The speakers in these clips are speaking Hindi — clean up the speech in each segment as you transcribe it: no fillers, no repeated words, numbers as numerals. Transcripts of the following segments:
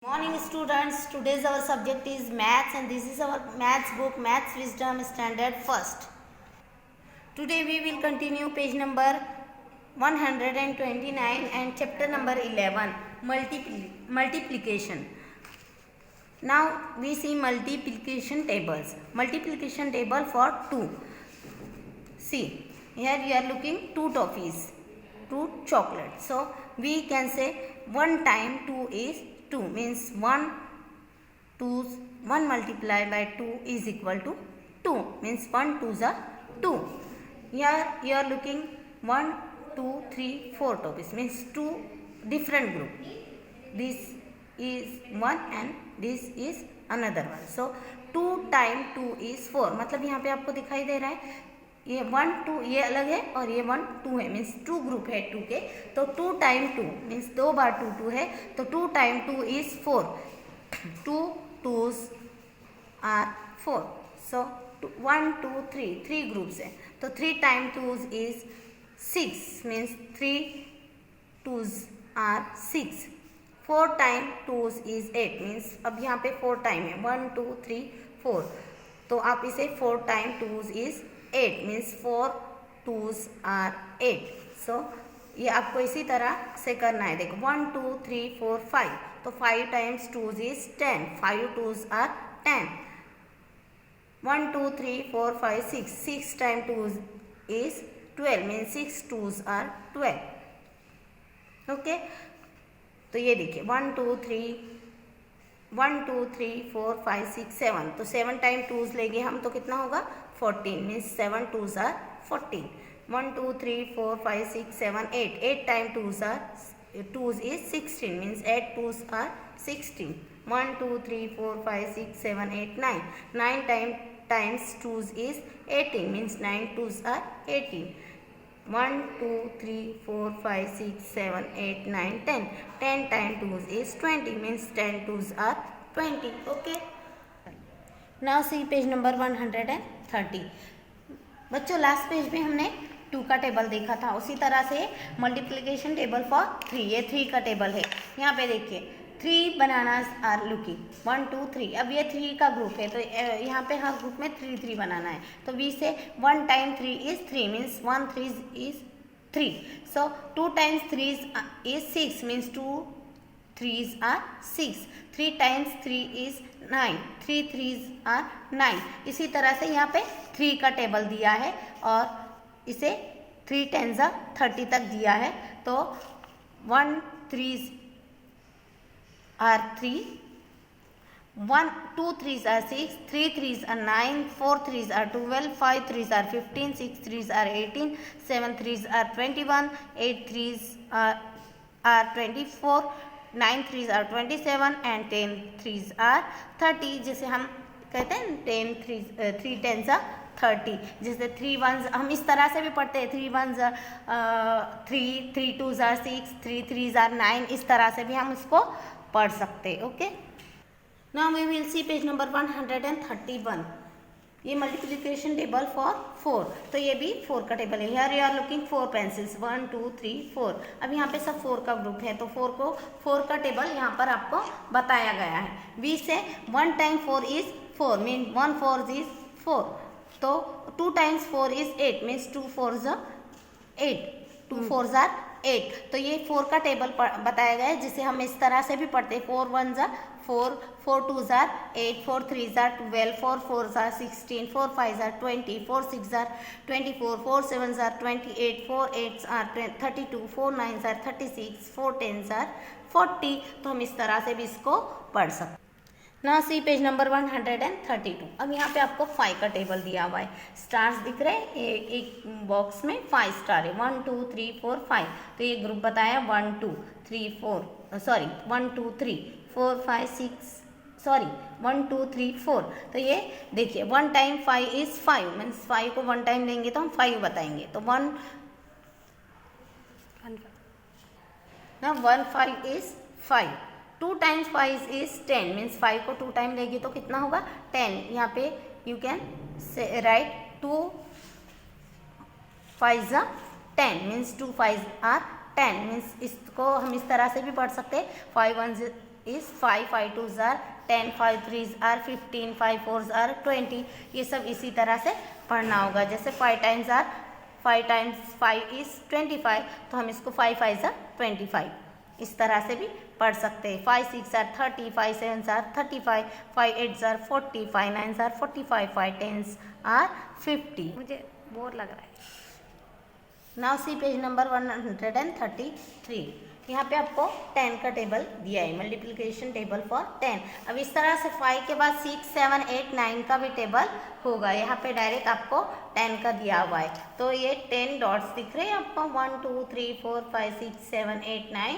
Morning students, today's our subject is maths and this is our maths book Maths Wisdom Standard First. Today we will continue page number 129 and chapter number 11 multiplication. Now we see multiplication tables. Multiplication table for 2. See, here we are looking 2 toffees, 2 chocolates. So we can say 1 time 2 is 2, means 1 multiplied by 2 is equal to 2, means 1 2s are 2. Here you are looking 1 2 3 4 topics, means 2 different group. This is one and this is another one. So 2 times 2 is 4. मतलब यहाँ पे आपको दिखाई दे रहा है ये 1 2 ये अलग है और ये 1 2 है, मीन्स 2 ग्रुप है 2 के. तो 2 टाइम 2 मीन्स 2 बार 2 2 है, तो 2 time 2 is 4. 2 2s are 4. So 1 2 3 3 groups है, तो 3 time 2s is 6, means 3 2s are 6. 4 time 2s is 8, means अब यहाँ पे 4 टाइम है 1 2 3 4, तो आप इसे 4 time 2s is 8, means 4 2s are 8. So ये आपको इसी तरह से करना है. देखो 1 2 3 4 5, तो 5 times 2s is 10. 5 2s are 10. 1 2 3 4 5 6, 6 time 2s is 12, means 6 2s are 12. Okay, तो ये देखिए 1 2 3 4 5 6 7, तो 7 टाइम 2s लेंगे हम तो कितना होगा 14, means 7 2s are 14. 1 2 3 4 5 6 7 8, 8 time 2s is 16, means 8 2s are 16. 1 2 3 4 5 6 7 8 9, 9 times 2s is 18, means 9 2s are 18. 1 2 3 4 5 6 7 8 9 10, 10 time 2s is 20, means 10 2s are 20. Okay, now see page number 130. बच्चों लास्ट पेज में हमने 2 का टेबल देखा था, उसी तरह से मल्टीप्लिकेशन टेबल फॉर 3. ये 3 का टेबल है. यहाँ पे देखिए 3 बनानास आर लुकिंग 1 2 3. अब ये 3 का ग्रुप है, तो यहाँ पे हर ग्रुप में 3 3 बनाना है. तो we say 1 time 3 is 3, means 1 3 is 3. So 2 times 3 is 6, means 2 3s are 6. 3 times 3 is 9, 3 3s are 9. इसी तरह से यहाँ पे 3 का टेबल दिया है और इसे 3 10s आर 30 तक दिया है. तो 1 3s are 3, 1 2 3s are 6, 3 3s are 9, 4 3s are 12, 5 3s are 15, 6 3s are 18, 7 3s are 21, 8 3s are 24, 9 3s are 27 and 10 3s are 30. जिसे हम कहते हैं 3 10s आर 30. जैसे 3 1s हम इस तरह से भी पढ़ते हैं, 3 1s 3, 3 2s are 6, 3 3s are 9. इस तरह से भी हम इसको पढ़ सकते. Okay, now we will see page number 131. ये मल्टीप्लिकेशन टेबल फॉर 4, तो ये भी 4 का टेबल है. Here you are looking 4 pencils 1 2 3 4. अब यहाँ पे सब 4 का ग्रुप है, तो 4 का टेबल यहाँ पर आपको बताया गया है. We say 1 time 4 is 4, mean 1 4 is 4. तो 2 times 4 is 8, means 2 4s are 8, 2 4s are 8. तो ये 4 का टेबल बताया गया है, जिसे हम इस तरह से भी पढ़ते हैं. 4 1s are 4, 4 2s are 8, 4 3s are 12, 4 4s are 16, 4 5s are 20, 4 6s are 24, 4 7s are 28, 4 8s are 32, 4 9s are 36, 4 10s are 40. तो हम इस तरह से भी इसको पढ़ सकते. ना सी पेज नंबर 132. अब यहाँ पे आपको 5 का टेबल दिया हुआ है. स्टार्स दिख रहे हैं, एक बॉक्स में 5 स्टार है. 1 2 3 4 5, तो ये ग्रुप बताया 1 2 3 4 सॉरी 1 2 3 4 5 6 सॉरी 1 2 3 4. तो ये देखिए 1 टाइम 5 इज 5, मीन्स 5 को 1 टाइम लेंगे तो हम 5 बताएंगे. तो 1 5 इज 5. 2 टाइम्स 5 इज 10, मीन्स 5 को 2 टाइम लेगी तो कितना होगा 10. यहाँ पे you can say write 2 5s are 10, means 2 5s are 10, means इसको हम इस तरह से भी पढ़ सकते हैं. 5 1s is 5 5 2s are 10 5 3s are 15 5 4s are 20। ये सब इसी तरह से पढ़ना होगा। जैसे 5 टाइम्स 5 इज 25, तो हम इसको 5 5 आर 25 इस तरह से भी पढ़ सकते हैं। 5 6 are 30, 5 7 are 35, 5 8 are 40, 5 9 are 45, 5 10 are 50। मुझे बोर लग रहा है। Now see page number 133। यहाँ पे आपको 10 का टेबल दिया है, मल्टीप्लिकेशन टेबल फॉर 10। अब इस तरह से 5 के बाद 6 7 8 9 का भी टेबल होगा। यहाँ पे डायरेक्ट आपको 10 का दिया हुआ है, तो ये 10 डॉट्स दिख रहे हैं आपको, 1 2 3 4 5 6 7 8 9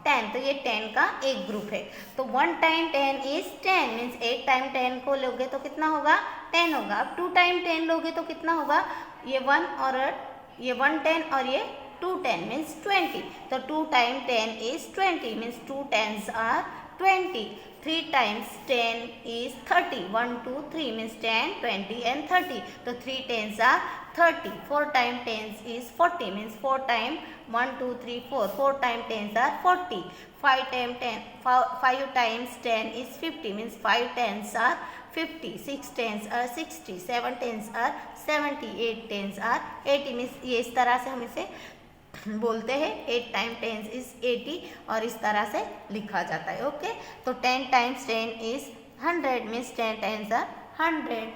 10। तो ये 10 का एक ग्रुप है। तो 1 टाइम 10 इज 10, मीन्स 1 टाइम 10 को लोगे तो कितना होगा, 10 होगा। अब 2 टाइम 10 लोगे तो कितना होगा, ये 1 10 और ये 2 10 मीन्स 20। तो 2 time 10 is 20, means 2 10s are 20। 3 times 10 is 30, 1 2 3 means 10 20 and 30। तो 3 10s are 30। 4 time 10 is 40, means 4 time 1 2 3 4, 4 time 10s are 40। 5 times 10 is 50, means 5 10s are 50। 6 10s are 60, 7 10s are 70, 8 10s are 80, means ये इस तरह से हम इसे बोलते हैं। 8 टाइम 10 इज 80 और इस तरह से लिखा जाता है। ओके, तो 10 times 10 is 100, means 10 10s are 100।